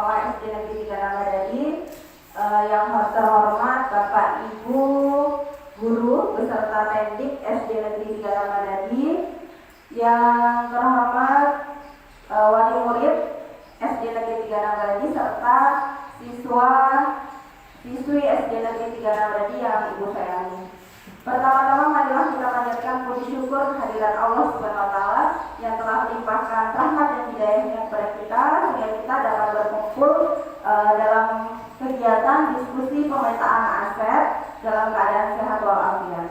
Sekolah SD Negeri 3 Ramadhani, yang terhormat Bapak Ibu Guru beserta Pendik SD Negeri 3 Ramadhani, yang terhormat wali murid SD Negeri 3 Ramadhani serta siswi SD Negeri 3 Ramadhani yang Ibu sayangi. Pertama-tama marilah kita panjatkan puji syukur kehadirat Allah Subhanahu wa taala yang telah melimpahkan rahmat dan hidayahnya kepada kita sehingga kita dapat berkumpul dalam kegiatan diskusi pemetaan aset dalam keadaan sehat walafiat.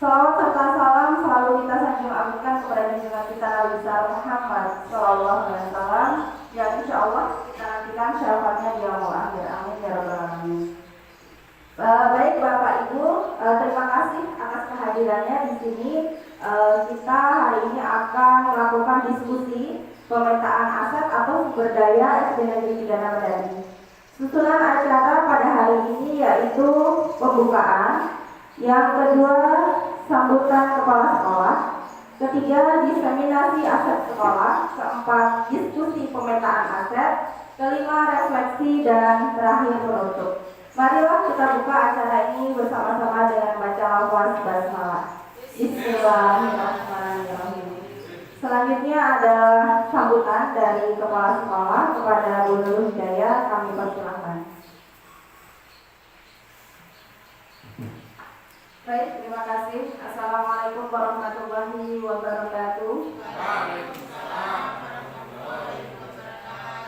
Salawat serta salam selalu kita sanjung agungkan kepada junjungan kita Nabi besar Muhammad Sallallahu Alaihi Wasallam yang insya Allah kita nantikan syafaatnya di yaumul akhir. Amin ya rabbal alamin. Baik Bapak Ibu, terima kasih atas kehadirannya di sini. Kita hari ini akan melakukan diskusi pemetaan aset atau sumber daya SD Negeri 3 Ramadhani. Susunan acara pada hari ini yaitu pembukaan, yang kedua sambutan kepala sekolah, ketiga diseminasi aset sekolah, keempat diskusi pemetaan aset, kelima refleksi, dan terakhir penutup. Marilah kita buka acara ini bersama-sama dengan baca lafaz basmalah. Bismillahirrahmanirrahim. Selanjutnya ada sambutan dari kepala sekolah kepada Bu Nurul Hidayah, kami persilahkan. Baik, terima kasih. Assalamualaikum warahmatullahi wabarakatuh.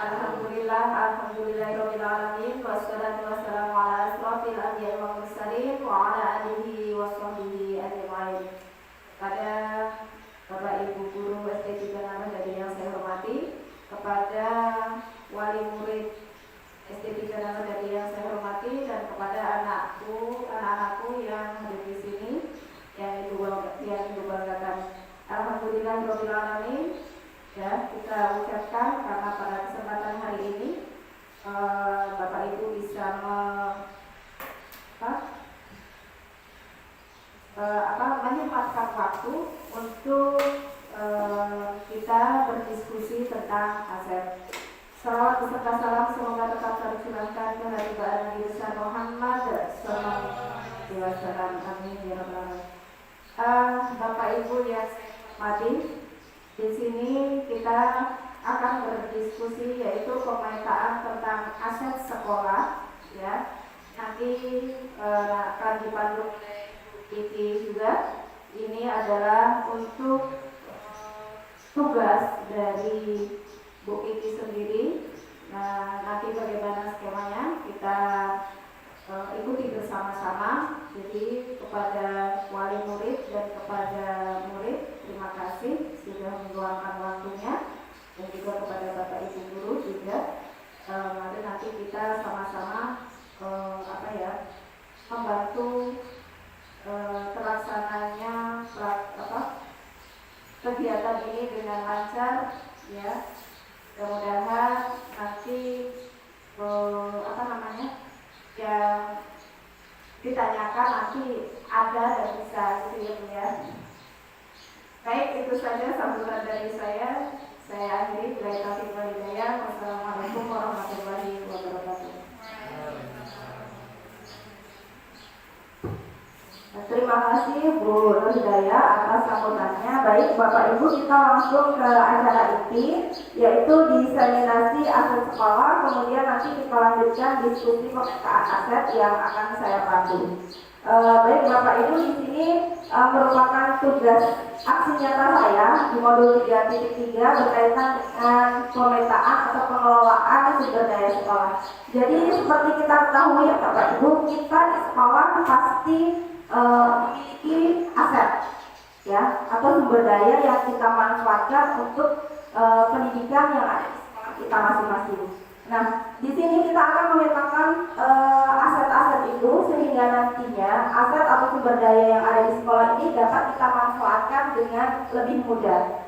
Alhamdulillahirabbil alamin wassalatu wassalamu ala asrofil anbiya'i wal mursalin wa ala alihi washabbihi ajmain. Kepada Bapak Ibu guru SD 3 Ramadhani yang saya hormati, kepada wali murid SD 3 Ramadhani yang saya hormati, dan kepada anak-anakku yang hadir di sini yang Ibu banggakan. Alhamdulillahirabbil alamin. Ya, kita ucapkan karena pada kesempatan hari ini Bapak Ibu bisa menyempatkan waktu untuk kita berdiskusi tentang aset. Salawat beserta salam semoga tetap tercurahkan ke hati Nabi besar Muhammad sallallahu alaihi wasallam. Amin ya rabbal alamin. Bapak Ibu yang hormati, di sini kita akan berdiskusi yaitu pemetaan tentang aset sekolah, ya. Nanti akan dipandu Kiki juga. Ini adalah untuk tugas dari Bu Kiki sendiri. Nah, nanti bagaimana skemanya kita ikuti bersama-sama. Jadi kepada wali murid dan kepada murid, terima kasih sudah meluangkan waktunya, dan juga kepada Bapak Ibu guru juga. Mari nanti kita sama-sama membantu terlaksananya kegiatan ini dengan lancar, ya. Mudah-mudahan nanti yang ditanyakan nanti ada dan bisa gitu ya. Baik, itu saja sambutan dari saya. Saya akhiri. Bila taufiq wal hidayah. Wassalamualaikum warahmatullahi wabarakatuh. Terima kasih Bu Nurul Hidayah atas sambutannya. Baik Bapak Ibu, kita langsung ke acara inti, yaitu diseminasi aset sekolah. Kemudian nanti kita lanjutkan diskusi pemetaan aset yang akan saya pandu. Baik Bapak Ibu, di sini merupakan tugas aksi nyata saya di modul 3.3 berkaitan dengan pemetaan atau pengelolaan sumber daya sekolah. Jadi seperti kita ketahui ya Bapak Ibu, kita di sekolah pasti memiliki aset, ya, atau sumber daya yang kita manfaatkan untuk pendidikan yang ada di sekolah kita masing-masing. Nah, di sini kita akan memetakan aset-aset itu sehingga nantinya aset atau sumber daya yang ada di sekolah ini dapat kita manfaatkan dengan lebih mudah.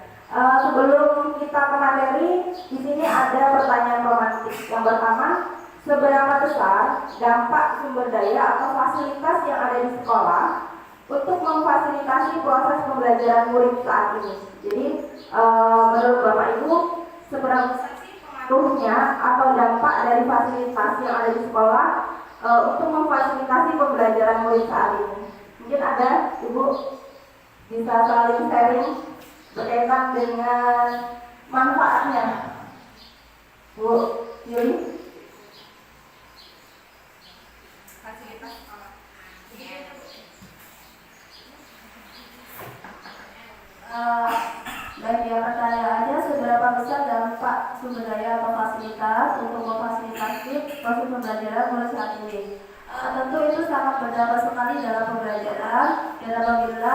Sebelum kita ke materi, di sini ada pertanyaan romantis. Yang pertama, seberapa besar dampak sumber daya atau fasilitas yang ada di sekolah untuk memfasilitasi proses pembelajaran murid saat ini? Jadi, menurut Bapak Ibu, seberapa besar sih pengaruhnya atau dampak dari fasilitas yang ada di sekolah untuk memfasilitasi pembelajaran murid saat ini. Mungkin ada Ibu bisa saling sharing berkaitan dengan manfaatnya. Bu Yuli. Fasilitas sekolah. Dan dia bertanya aja seberapa besar dampak sumber daya atau fasilitas untuk memfasilitasi proses pembelajaran mulai saat ini. Tentu itu sangat berdampak sekali dalam pembelajaran dan apabila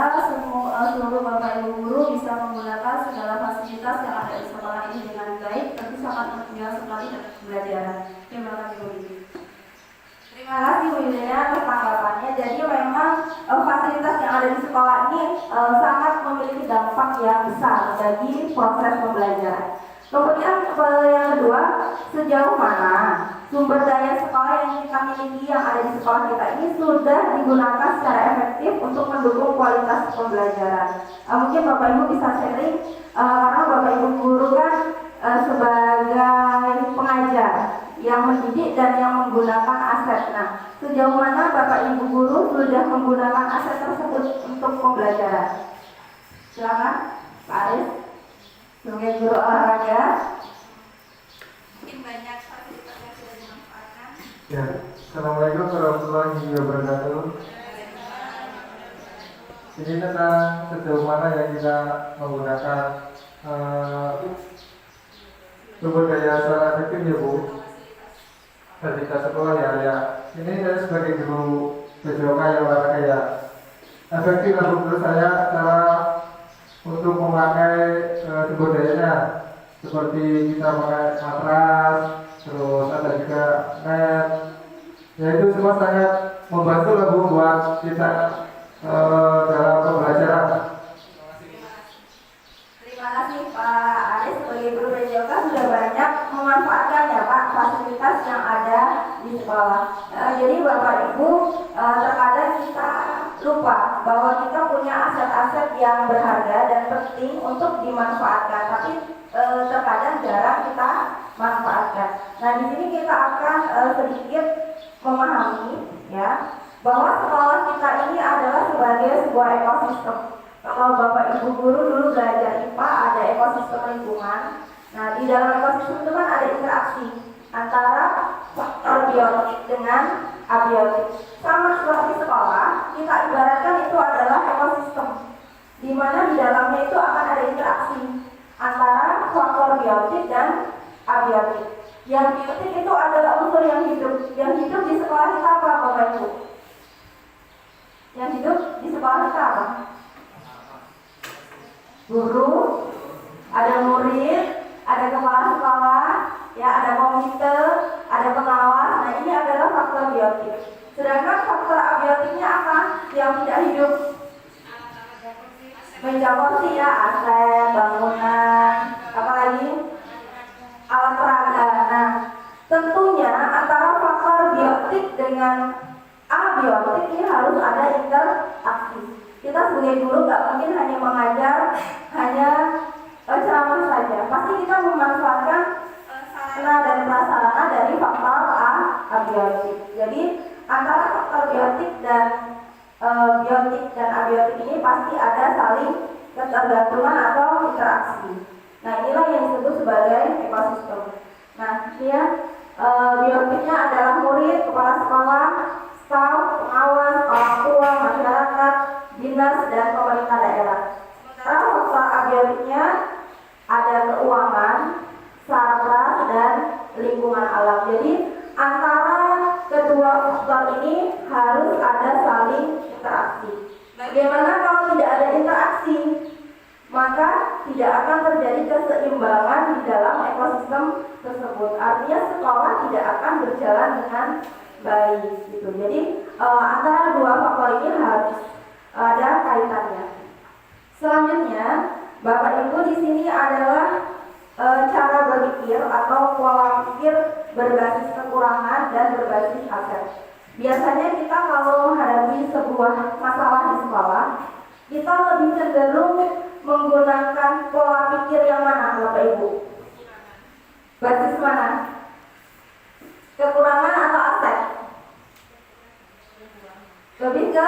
seluruh Bapak Ibu guru bisa menggunakan segala fasilitas yang ada di sekolah ini dengan baik, tentu sangat menunjang sekali dalam pembelajaran. Terima kasih Bu Yuli. Terima kasih Bu Yuli atas tanggapannya. Jadi memang fasilitas yang ada di sekolah ini sangat memiliki dampak yang besar bagi proses pembelajaran. Kemudian yang kedua, sejauh mana sumber daya sekolah yang kita miliki yang ada di sekolah kita ini sudah digunakan secara efektif untuk mendukung kualitas pembelajaran. Mungkin Bapak Ibu bisa sharing karena Bapak Ibu guru kan sebagai pengajar yang mendidik dan yang menggunakan aset. Nah, sejauh mana Bapak Ibu guru sudah menggunakan aset tersebut untuk pembelajaran? Silakan, Pak Aris, sebagai guru olahraga. Mungkin banyak fasilitas yang sudah dimanfaatkan. Ya, Assalamualaikum warahmatullahi wabarakatuh. Ini tentang sejauh mana yang kita menggunakan sumber daya secara efektif ya Bu. Fasilitas sekolah ya. Ini saya sebagai guru PJOK yang olahraga ya efektif lah menurut saya cara untuk memakai sumber dayanya, seperti kita pakai matras, terus ada juga net. Ya itu semua sangat membantu lah Bu buat kita dalam pembelajaran. Terima kasih Pak Aris, sebagai guru PJOK sudah banyak memanfaatkan ya Pak fasilitas yang ada di sekolah. Jadi Bapak Ibu terkadang kita lupa bahwa kita punya aset-aset yang berharga dan penting untuk dimanfaatkan, tapi terkadang jarang kita manfaatkan. Nah di sini kita akan sedikit memahami ya bahwa sekolah kita ini adalah sebagai sebuah ekosistem. Kalau Bapak Ibu guru dulu belajar IPA ada ekosistem lingkungan. Nah di dalam ekosistem itu kan ada interaksi antara faktor biotik dengan abiotik. Sama seperti sekolah, kita ibaratkan itu adalah ekosistem, di mana di dalamnya itu akan ada interaksi antara faktor biotik dan abiotik. Yang biotik itu adalah unsur yang hidup. Yang hidup di sekolah kita apa Bapak Ibu? Yang hidup di sekolah kita apa? Guru, ada murid, ada kepala sekolah, ya ada komite, ada pengawas. Nah ini adalah faktor biotik. Sedangkan faktor abiotiknya apa? Yang tidak hidup. Meja kursi ya, aset, bangunan, apalagi alat peraga. Nah tentunya antara faktor biotik dengan abiotik ini harus ada interaksi. Kita sebagai guru nggak mungkin hanya mengajar, hanya ceramah saja. Pasti kita memanfaatkan sarana dan prasarana dari faktor abiotik. Jadi antara faktor biotik dan abiotik ini pasti ada saling ketergantungan atau interaksi. Nah inilah yang disebut sebagai ekosistem. Nah dia biotiknya adalah murid, kepala sekolah, staf, pengawas, orang tua, masyarakat, dinas dan pemerintah daerah. Sementara faktor abiotiknya ada keuangan, saraf dan lingkungan alam. Jadi antara kedua faktor ini harus ada saling interaksi. Bagaimana kalau tidak ada interaksi? Maka tidak akan terjadi keseimbangan di dalam ekosistem tersebut. Artinya sekolah tidak akan berjalan dengan baik. Gitu. Jadi antara dua faktor ini harus ada kaitannya. Selanjutnya, Bapak Ibu di sini adalah cara berpikir atau pola pikir berbasis kekurangan dan berbasis aset. Biasanya kita kalau menghadapi sebuah masalah di sekolah, kita lebih cenderung menggunakan pola pikir yang mana, Bapak Ibu? Basis mana? Kekurangan atau aset? Lebih ke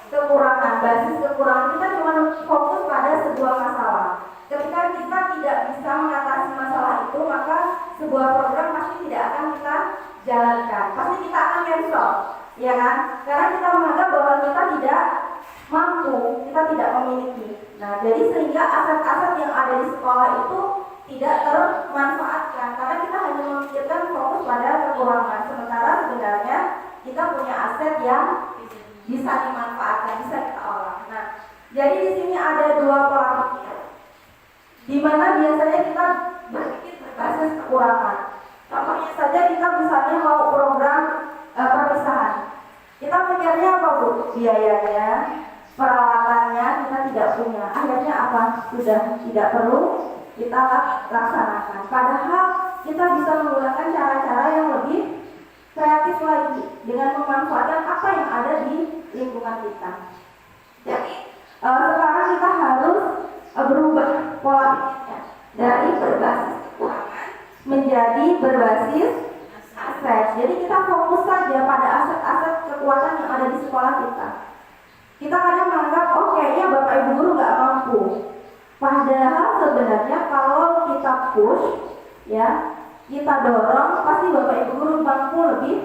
kekurangan. Basis kekurangan kita cuma fokus pada sebuah masalah. Ketika kita tidak bisa mengatasi masalah itu, maka sebuah program pasti tidak akan kita jalankan. Pasti kita akan cancel, ya kan? Karena kita menganggap bahwa kita tidak mampu, kita tidak memiliki. Nah, jadi sehingga aset-aset yang ada di sekolah itu tidak termanfaatkan karena kita hanya memikirkan fokus pada kekurangan. Sementara sebenarnya kita punya aset yang bisa dimanfaatkan, bisa kita olah. Nah, jadi di sini ada dua pola pikir, di mana biasanya kita berpikir berbasis kekurangan. Contohnya saja kita misalnya mau program perpisahan, kita pikirnya apa Bu? Biayanya, peralatannya kita tidak punya. Akhirnya apa? Sudah tidak perlu kita laksanakan. Padahal kita bisa menggunakan cara-cara yang lebih kreatif lagi dengan memanfaatkan apa yang ada di lingkungan kita. Jadi sekarang kita harus berubah pola pikirnya dari berbasis kekurangan menjadi berbasis aset. Jadi kita fokus saja pada aset-aset kekuatan yang ada di sekolah kita. Kita kadang menganggap, oh kayaknya Bapak Ibu Guru nggak mampu. Padahal sebenarnya kalau kita push, ya, kita dorong, pasti Bapak Ibu Guru mampu lebih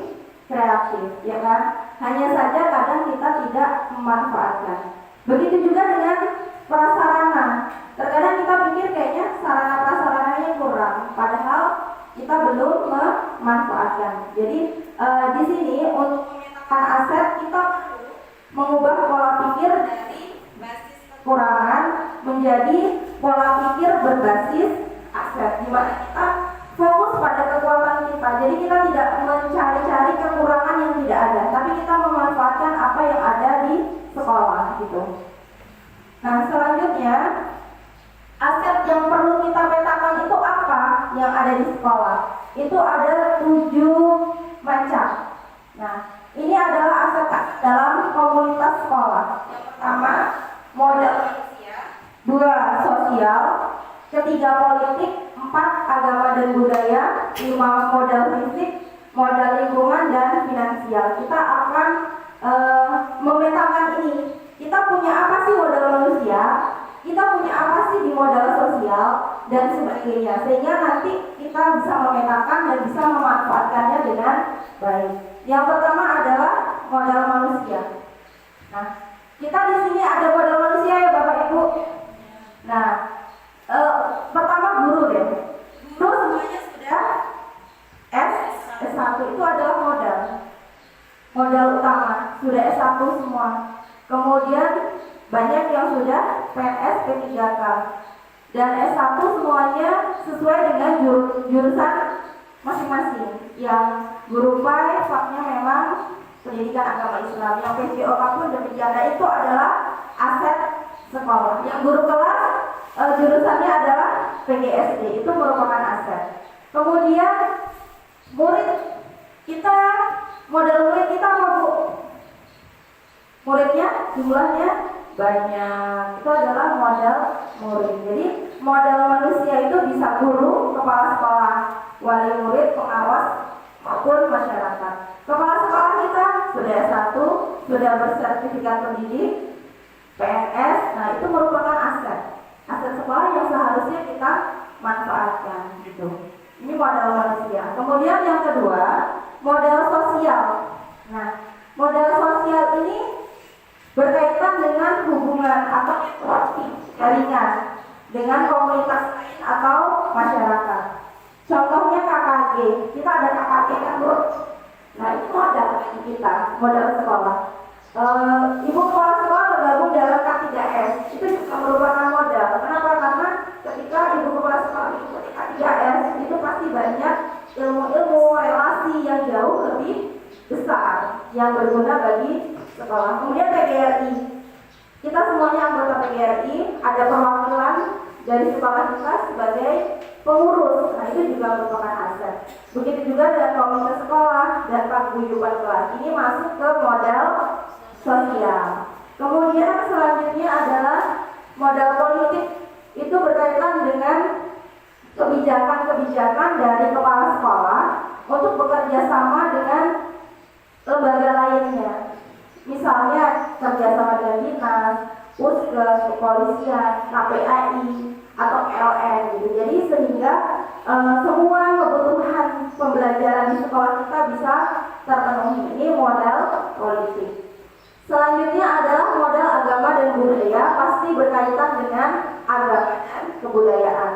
kreatif, ya kan? Hanya saja kadang kita tidak memanfaatkan. Begitu juga dengan prasarana. Terkadang kita pikir kayaknya sarana prasarananya kurang, padahal kita belum memanfaatkan. Jadi di sini untuk memetakan aset kita mengubah pola pikir dari basis kekurangan menjadi pola pikir berbasis aset, di mana kita fokus pada kekuatan kita. Jadi kita tidak mencari-cari kekurangan yang tidak ada, tapi kita memanfaatkan apa yang ada di sekolah gitu. Nah, selanjutnya aset yang perlu kita petakan itu apa yang ada di sekolah? Itu ada 7 macam. Nah, ini adalah aset dalam komunitas sekolah. Yang pertama, modal manusia, 2 sosial, 3 politik, 4 agama dan budaya, 5 modal fisik, modal lingkungan dan finansial. Kita akan memetakan ini. Kita punya apa sih modal manusia? Kita punya apa sih di modal sosial dan sebagainya, sehingga nanti kita bisa memetakan dan bisa memanfaatkannya dengan baik. Yang pertama adalah modal manusia. Nah, kita di sini ada modal manusia ya Bapak Ibu. Nah, pertama guru deh. Guru semuanya sudah S1 itu adalah modal utama, sudah S1 semua. Kemudian banyak yang sudah PNS P3K dan S1 semuanya sesuai dengan jurusan masing-masing. Yang guru PAI faknya memang pendidikan agama Islam, yang PJOK pun demikian. Nah, itu adalah aset sekolah. Yang guru kelas jurusannya adalah PGSD, itu merupakan aset. Kemudian murid kita, modal murid kita apa Bu? Muridnya jumlahnya banyak, itu adalah modal murid. Jadi modal manusia itu bisa guru, kepala sekolah, wali murid, pengawas maupun masyarakat. Kepala sekolah kita sudah S1, sudah bersertifikat pendidik, PNS. Nah, itu merupakan aset sekolah yang seharusnya kita manfaatkan gitu. Ini modal manusia. Kemudian yang kedua, modal sosial. Nah, modal sosial ini berkaitan dengan hubungan atau interaksi jaringan dengan komunitas lain atau masyarakat. Contohnya KKG, kita ada KKG kan Bu? Nah, itu modal kita, modal sekolah. Ibu kepala sekolah tergabung dalam K3S, itu juga merupakan modal. Kenapa? Karena ketika ibu kepala sekolah mengikuti K3S, itu pasti banyak ilmu-ilmu relasi yang jauh lebih besar yang berguna bagi sekolah. Kemudian PGRI, kita semuanya anggota PGRI, ada perwakilan dari sekolah kita sebagai pengurus. Nah, itu juga merupakan aset. Begitu juga dengan komunitas sekolah dan paguyuban kelas. Ini masuk ke modal sosial. Kemudian selanjutnya adalah modal politik. Itu berkaitan dengan kebijakan-kebijakan dari kepala sekolah untuk bekerja sama dengan lembaga lainnya. Misalnya kerjasama dengan dinas, puskes, kepolisian, KPAI, atau PLN gitu. Jadi sehingga semua kebutuhan pembelajaran di sekolah kita bisa terpenuhi. Ini modal politik. Selanjutnya adalah modal agama dan budaya, pasti berkaitan dengan agama dan kebudayaan.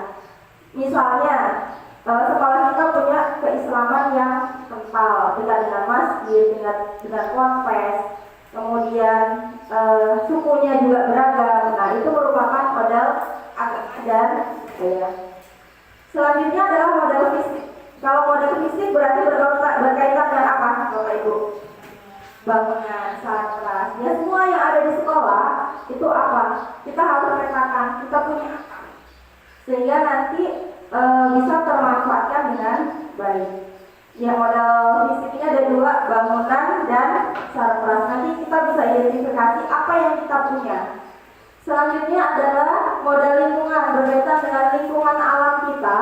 Misalnya sekolah kita punya keislaman yang kental, dengan masjid, dengan ponpes, kemudian sukunya juga beragam. Nah, itu merupakan modal agama dan budaya. Selanjutnya adalah modal fisik. Kalau modal fisik berarti berkaitan dengan apa, Bapak Ibu? Bangunan, sarana. Ya, semua yang ada di sekolah itu apa? Kita harus petakan, kita punya apa, sehingga nanti bisa termanfaatkan dengan baik. Ya, modal fisiknya ada dua, bangunan dan sarana. Nanti kita bisa identifikasi apa yang kita punya. Selanjutnya adalah modal lingkungan, berkaitan dengan lingkungan alam kita.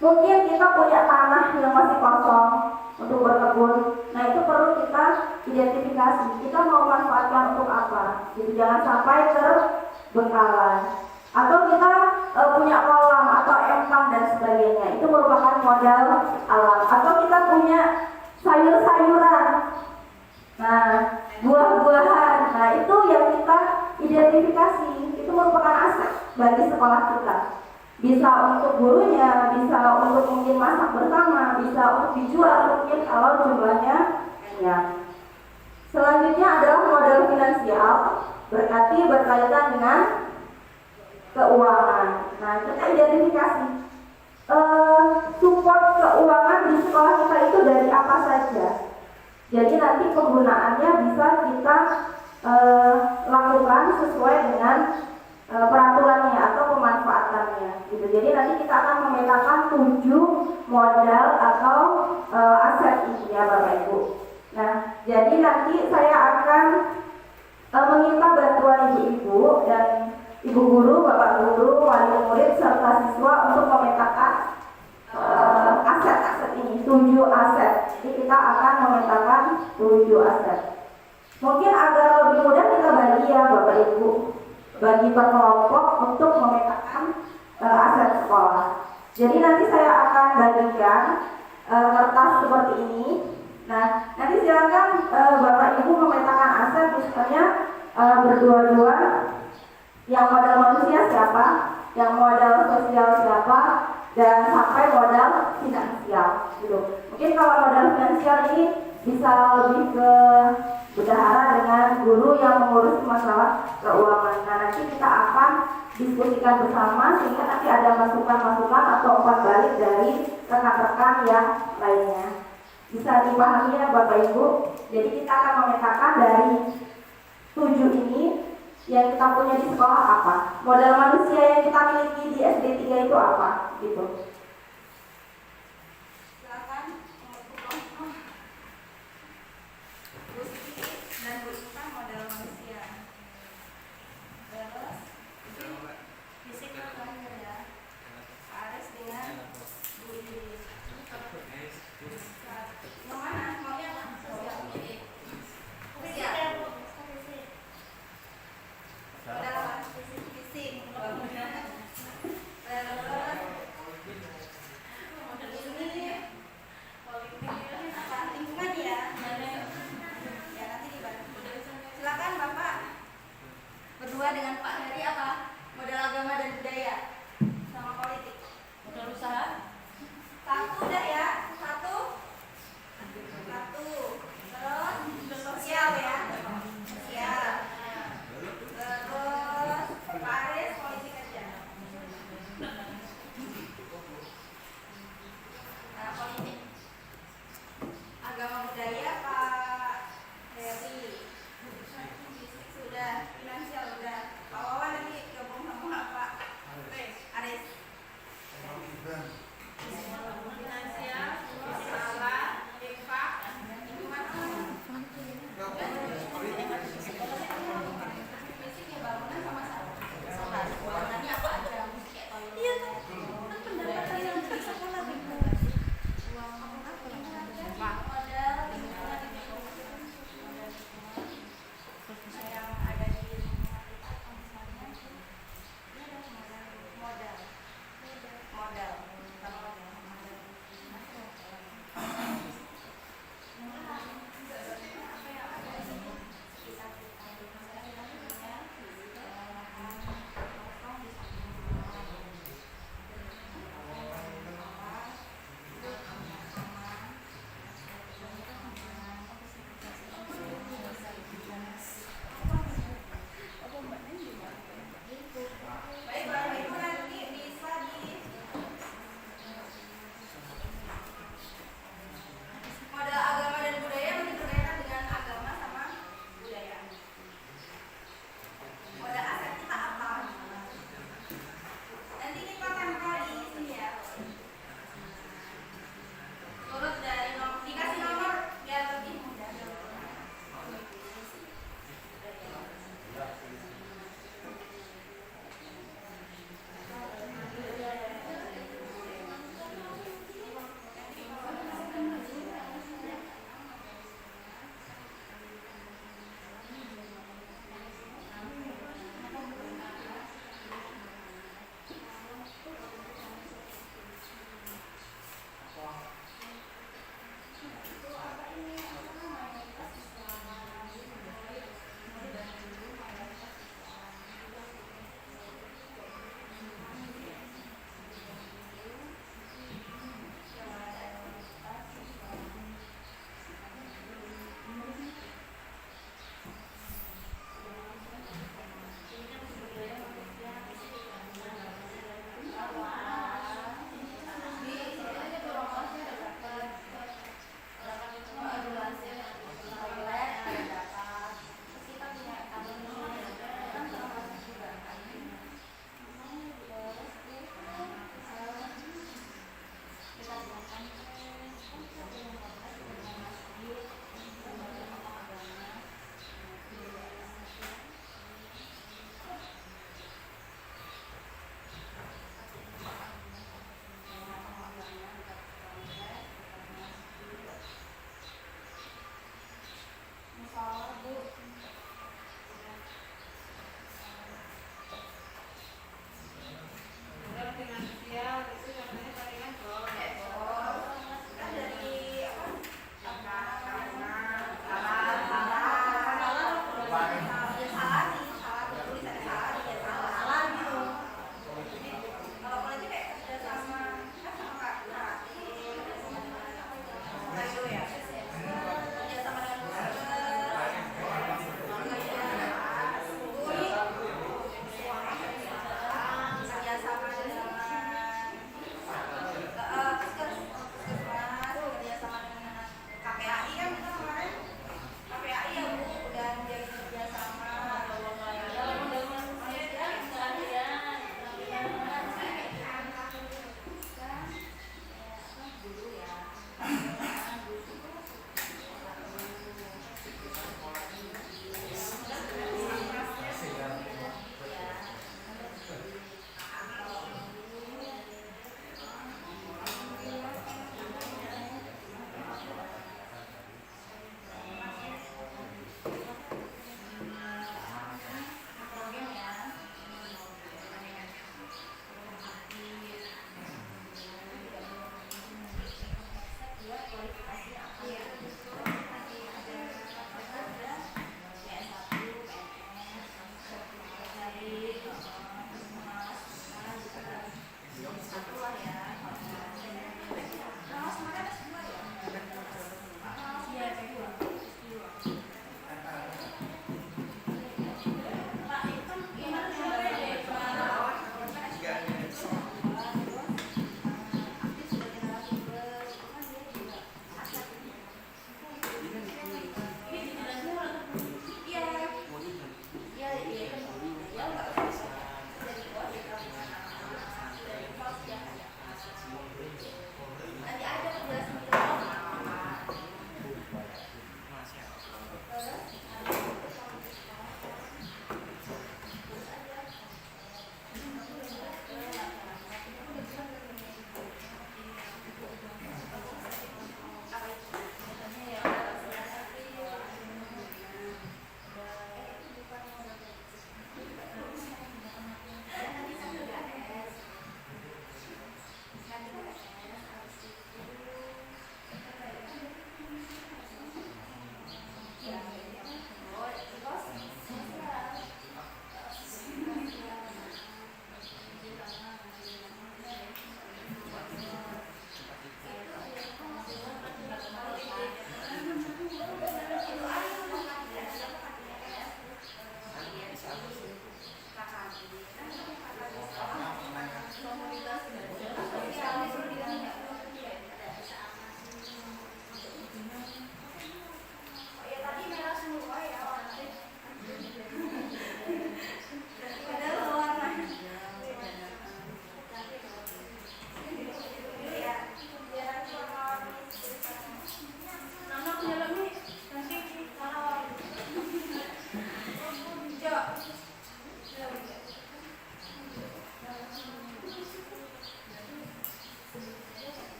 Mungkin kita punya tanah yang masih kosong untuk berkebun. Nah, itu perlu kita identifikasi. Kita mau manfaatkan untuk apa? Jadi jangan sampai terbengkalai. Atau kita punya kolam atau empang dan sebagainya. Itu merupakan modal alam. Atau kita punya sayur-sayuran. Nah, buah-buahan. Nah, itu yang kita identifikasi. Itu merupakan aset bagi sekolah kita. Bisa untuk gurunya, bisa untuk mungkin masak bersama, bisa untuk dijual mungkin kalau jumlahnya banyak. Selanjutnya adalah modal finansial, berarti berkaitan dengan keuangan. Nah, kita identifikasi support keuangan di sekolah kita itu dari apa saja. Jadi nanti penggunaannya bisa kita lakukan sesuai dengan peraturannya atau pemanfaatannya gitu. Jadi nanti kita akan memetakan 7 modal atau aset ini ya Bapak Ibu. Nah, jadi nanti saya akan meminta bantuan ibu-ibu dan ibu guru, bapak guru, wali murid serta siswa untuk memetakan aset-aset ini, 7 aset. Jadi kita akan memetakan 7 aset. Mungkin agar lebih mudah kita bagi ya Bapak Ibu, bagi per kelompok untuk memetakan aset sekolah. Jadi nanti saya akan bagikan kertas seperti ini. Nah, nanti silakan Bapak Ibu memetakan aset, misalnya berdua-dua. Yang modal manusia siapa, yang modal sosial siapa, dan sampai modal finansial gitu. Mungkin kalau modal finansial ini bisa lebih ke bendahara dengan guru yang mengurus masalah keuangan. Nah, nanti kita akan diskusikan bersama sehingga nanti ada masukan-masukan atau umpan balik dari rekan-rekan yang lainnya. Bisa dipahami ya Bapak Ibu. Jadi kita akan memetakan dari 7 ini yang kita punya di sekolah apa, modal manusia yang kita miliki di SD 3 itu apa gitu. Silakan Bu Siti dan Bu Ita modal manusia. Terus fisik terakhir ya, Aris dengan Bu Iris. Yang mana? Maunya sosial ini. Sosial. Fisik.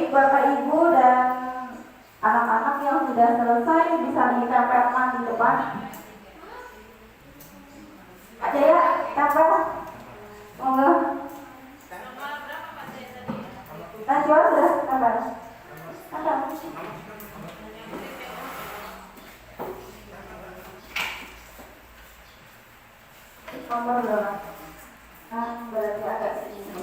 Bapak Ibu dan anak-anak yang sudah selesai bisa ditempelkan di depan. Ada ya, tempel. Monggo. Najwa sudah tempel. Tempel. Nomor berapa? Berarti agak sini.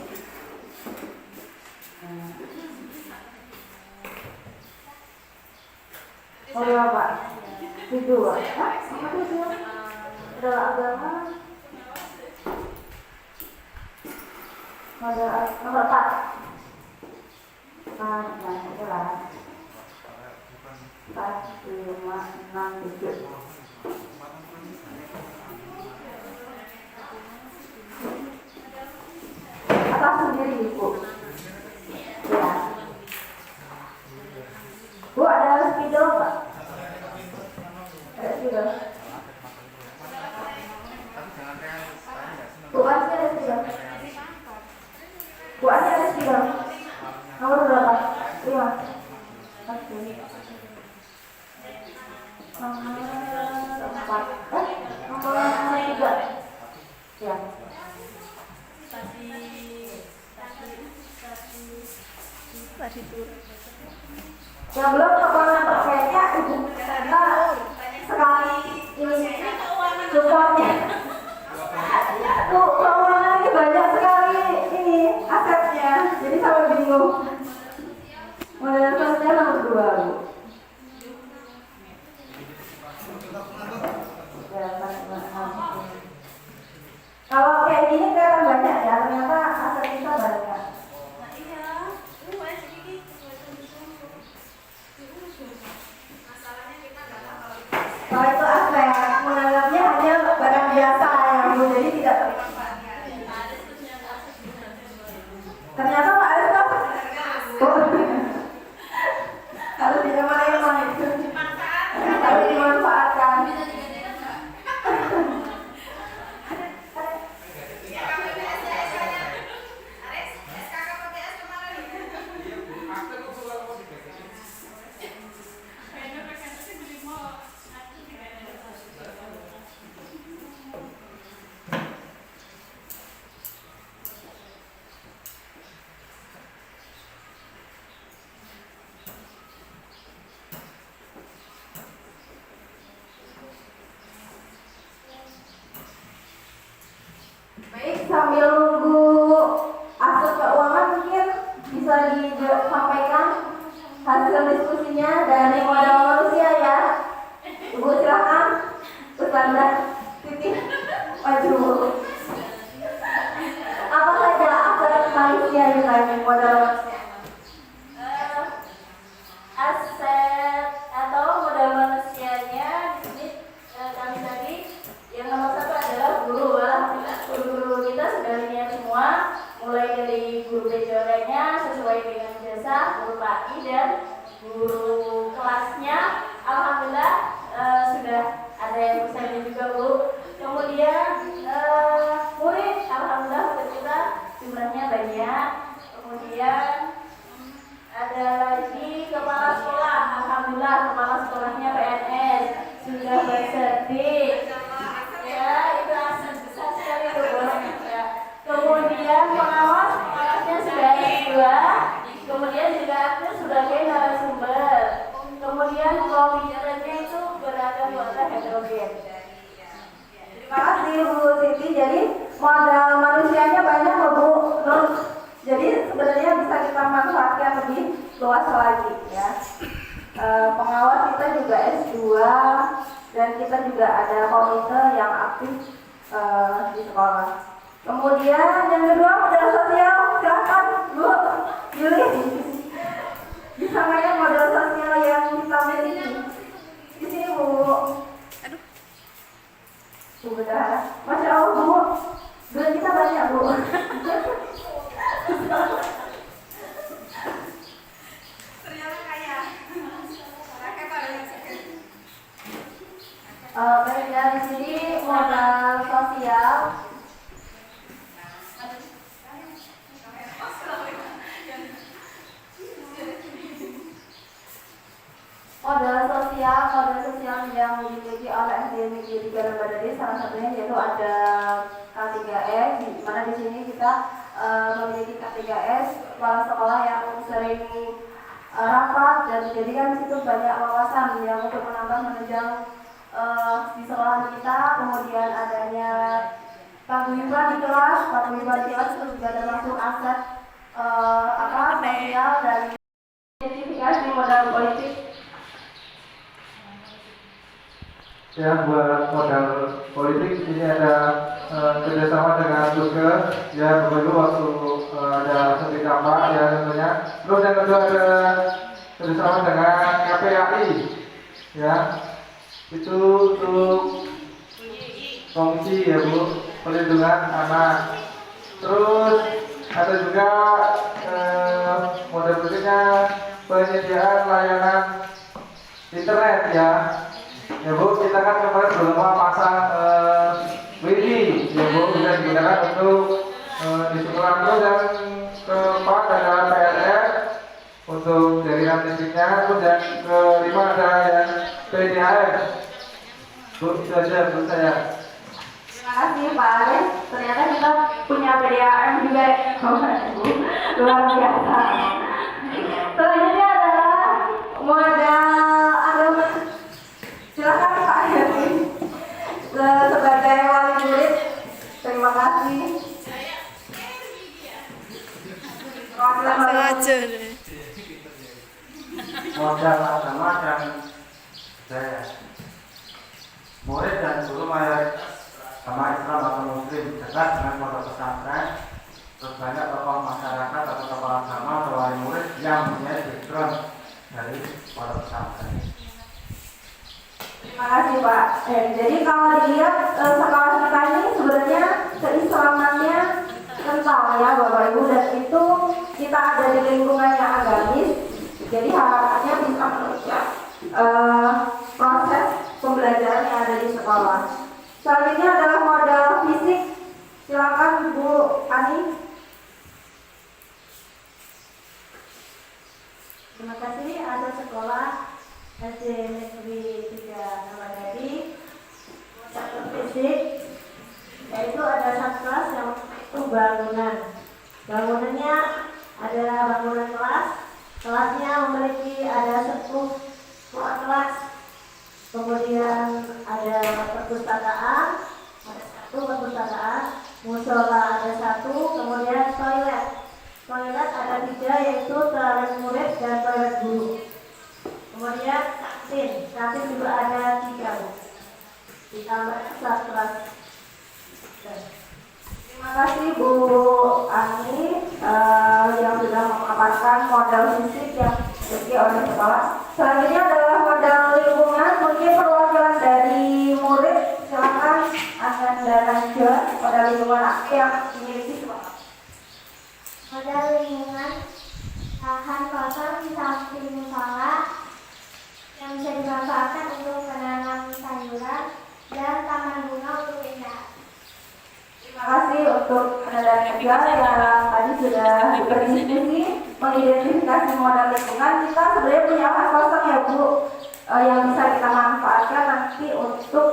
Oh ya Pak, itu Hah? Apa itu? Adalah agama. Nomor 4. Nah, itulah 4, 5, 6, 7. Atas sendiri Bu. Ya. Bu ada spidol Pak? Ada spidol. Bu Asy ada spidol. Bu Asy ada spidol. Nomor berapa? 5. Oke. Nomor 4. Nomor 3. Ya. Yang belum keuangan terkaitnya kita sekali ini supportnya. Tuh keuangan ini banyak sekali ini asetnya, jadi sampai bingung. Modal sosial nomor 2 Bu. Kalau kayak gini kelihatan banyak ya, ternyata aset kita banyak. Kalau itu aspek menganggapnya hanya barang biasa yang Bu, jadi tidak ternyata Pak Aris harus diaman-aman itu harus dimanfaatkan. Baik, sambil nunggu aset keuangan mungkin bisa disampaikan hasil diskusinya dari modal manusia ya. Ibu silakan, Ustazah Siti maju. Apa saja aset manusia yang modal manusia? Aset atau modal manusianya di sini kami tadi yang nomor 1 adalah guru. Guru-guru kita sudah lihat semua, mulai dari guru BCOD-nya sesuai dengan jasa, guru PAI dan guru kelasnya. Alhamdulillah sudah ada yang bersaing juga Bu. Kemudian murid, alhamdulillah murid kita jumlahnya banyak. Kemudian ada lagi kepala sekolah, alhamdulillah kepala sekolahnya PNS sudah bersertif. Ya, itu aset besar sekali Bu. Ya. Kemudian pengawasnya sudah S2, kemudian juga aktif sebagai narasumber. Kemudian komputernya itu beragam warna heterogen. Terima kasih Bu Siti. Jadi modal manusianya banyak Bu. Jadi sebenarnya bisa kita manfaatkan lebih luas lagi ya. Pengawas kita juga S2 dan kita juga ada komite yang aktif di sekolah. Kemudian yang kedua modal sosial, silakan Bu Yuli. Bisa nggak modal sosial yang kita miliki? Di sini Bu. Aduh. Bu Bedara. Masya Allah Bu. Duit kita banyak Bu. Ternyata kaya. Baik ya, di sini modal sosial. modal sosial yang dimiliki oleh SD Negeri 3 Lembadadi salah satunya yaitu ada K3S, di mana di sini kita memiliki K3S kepala sekolah yang sering rapat dan dijadikan di situ banyak wawasan yang untuk menunjang di sekolah kita. Kemudian adanya paguyuban di kelas itu juga termasuk aset sosial dan identifikasi modal politik. Ya, buat modal politik ini ada kerjasama dengan Google ya, dulu waktu ada seti dampak ya tentunya. Terus yang kedua ada kerjasama dengan KPAI ya, itu untuk fungsi ya Bu, perlindungan anak. Terus ada juga modal politiknya penyediaan layanan internet ya. Ya Bu, kita kan kemarin belum pasang WiFi ya Bu, bisa digunakan untuk di sekolah. Terus yang keempat adalah PLN untuk jaringan listriknya. Terus yang kelima ada yang PDAM. Bu, itu aja menurut saya. Terima kasih Pak Aris. Ternyata kita punya PDAM juga, luar biasa. Selanjutnya adalah modal agama. Silakan Pak Aris sebagai wali murid. Terima kasih. Modal agama dan budaya. Murid dan guru mayoritas agama Islam atau Muslim dekat dengan pondok pesantren. Terus banyak tokoh masyarakat atau tokoh agama atau wali murid yang mempunyai background dari pondok pesantren. Terima kasih Pak. Jadi kalau dilihat sekolah kita ini sebenarnya keislamannya kental ya Bapak Ibu, dan itu kita ada di lingkungan yang agamis. Jadi harapannya bisa menunjang proses pembelajaran yang ada di sekolah. Selanjutnya adalah modal fisik. Silakan Bu Ani. Terima kasih. Ada sekolah SD Negeri 3 Lembadadi modal fisik, yaitu ada satu kelas yang itu bangunannya adalah bangunan kelas. Kelasnya memiliki ada 10 ruang kelas, kemudian ada perpustakaan, ada 1 perpustakaan, musola ada 1, kemudian toilet ada 3, yaitu toilet murid dan toilet guru. Kemudian kantin juga ada 3, ditambah kelas. Terima kasih Bu Ani yang sudah memaparkan modal fisik yang dimiliki oleh sekolah. Selanjutnya adalah modal lingkungan. Mungkin perwakilan dari murid, silakan Anda lanjut. Modal lingkungan apa yang dimiliki sekolah? Modal lingkungan lahan kosong di samping musola yang bisa dimanfaatkan untuk menanam sayuran dan taman bunga untuk indah. Terima kasih untuk Anda juga yang tadi sudah berdiskusi mengidentifikasi modal lingkungan. Kita sebenarnya punya lahan kosong ya Bu, yang bisa kita manfaatkan nanti untuk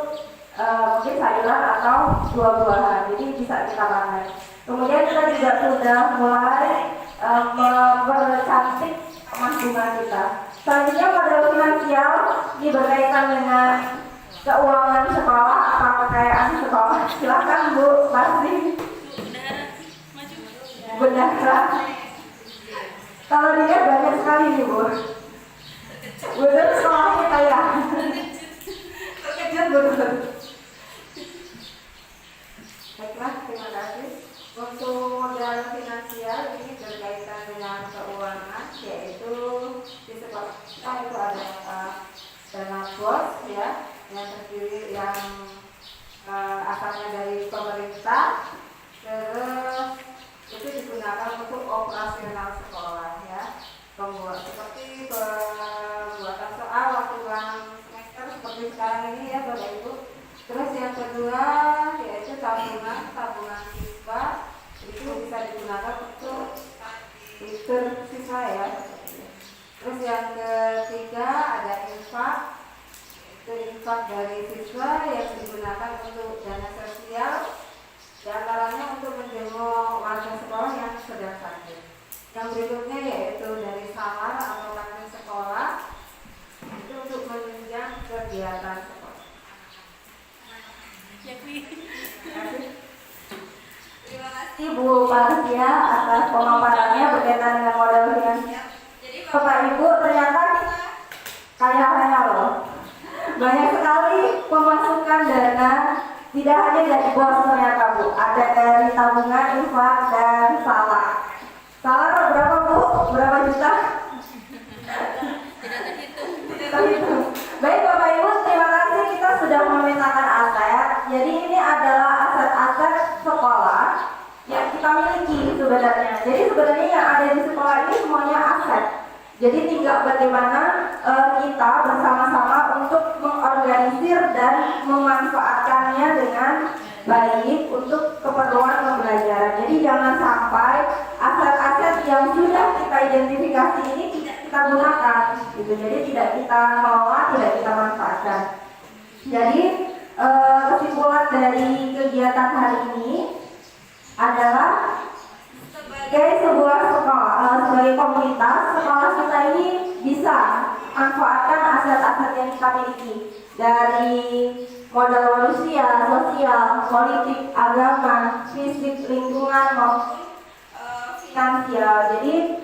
mungkin sayuran atau buah-buahan, jadi bisa kita panen. Kemudian kita juga sudah mulai mempercantik rumah bunga kita. Selanjutnya modal finansial ini berkaitan dengan keuangan sekolah atau kekayaan sekolah. Silakan Bu Masri. Benar. Kalau dilihat banyak sekali nih Bu. Benar sekolahnya kaya. Terkejut betul. Baiklah, terima kasih. Untuk modal finansial ini berkaitan dengan keuangan, yaitu di sekolah kita itu ada dana bos ya, yang terdiri yang asalnya dari pemerintah, terus itu digunakan untuk operasional sekolah ya, seperti pembuatan soal waktu ulang semester seperti sekarang ini ya Bapak Ibu. Terus yang kedua yaitu tabungan siswa, itu bisa digunakan untuk fitur siswa ya. Terus yang ketiga ada infak, infak dari siswa yang digunakan untuk dana sosial, di antaranya untuk menjenguk warga sekolah yang sedang sakit. Yang berikutnya yaitu dari salar atau kantin sekolah, itu untuk menunjang kegiatan sekolah. Terima kasih Bu Parsia atas pemaparannya berkaitan dengan modal finansial. Jadi Bapak Ibu, ternyata kita kaya-kaya loh. Banyak sekali pemasukan dana, tidak hanya dari bos ternyata Bu, ada dari tabungan, infak, dan salar. Salar berapa Bu? Berapa juta? Tidak terhitung. Baik Bapak Ibu, terima kasih kita sudah memetakan aset. Jadi ini adalah aset-aset sekolah yang kita miliki sebenarnya. Jadi sebenarnya yang ada di sekolah ini semuanya aset. Jadi tinggal bagaimana kita bersama-sama untuk mengorganisir dan memanfaatkannya dengan baik untuk keperluan pembelajaran. Jadi jangan sampai aset-aset yang sudah kita identifikasi ini tidak kita gunakan, gitu. Jadi tidak kita kelola, tidak kita manfaatkan. Jadi kesimpulan dari kegiatan hari ini adalah sebagai sebuah sekolah, sebagai komunitas, sekolah kita ini bisa manfaatkan aset-aset yang kita miliki dari modal manusia, sosial, politik, agama, fisik, lingkungan maupun finansial. Jadi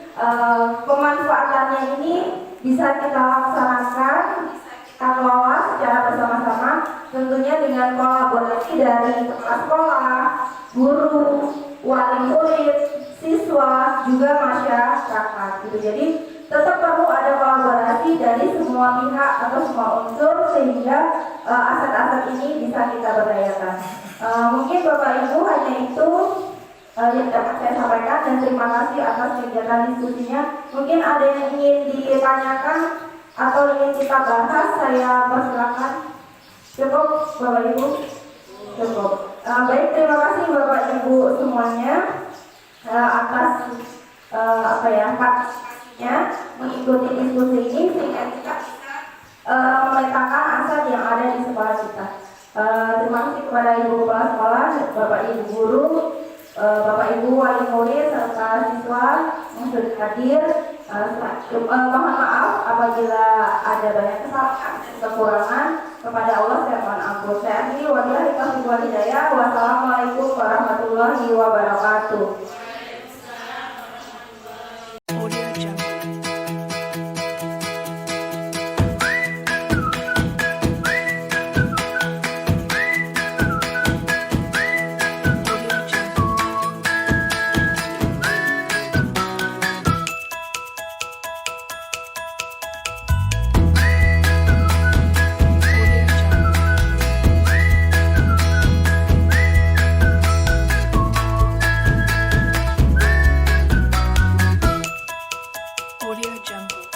pemanfaatannya ini bisa kita laksanakan, bisa kita kelola secara bersama-sama, tentunya dengan kolaborasi dari kepala sekolah, guru, wali murid, siswa, juga masyarakat. Gitu. Jadi tetap perlu ada kolaborasi dari semua pihak atau semua unsur sehingga aset-aset ini bisa kita berdayakan. Mungkin Bapak Ibu hanya itu yang dapat saya sampaikan, dan terima kasih atas kegiatan diskusinya. Mungkin ada yang ingin ditanyakan atau ingin kita bahas, saya persilakan. Cukup Bapak Ibu? Cukup. Baik, terima kasih Bapak Ibu semuanya atas partisipasinya mengikuti diskusi ini sehingga kita bisa memetakan aset yang ada di sekolah kita. Terima kasih kepada Ibu Kepala Sekolah, Bapak Ibu Guru, Bapak Ibu wali murid serta siswa yang sudah hadir. Mohon maaf apabila ada banyak kesalahan dan kekurangan. Kepada Allah saya mohon ampun. Saya akhiri, wabillahi taufiq wal hidayah. Wassalamualaikum warahmatullahi wabarakatuh. Audio Jungle.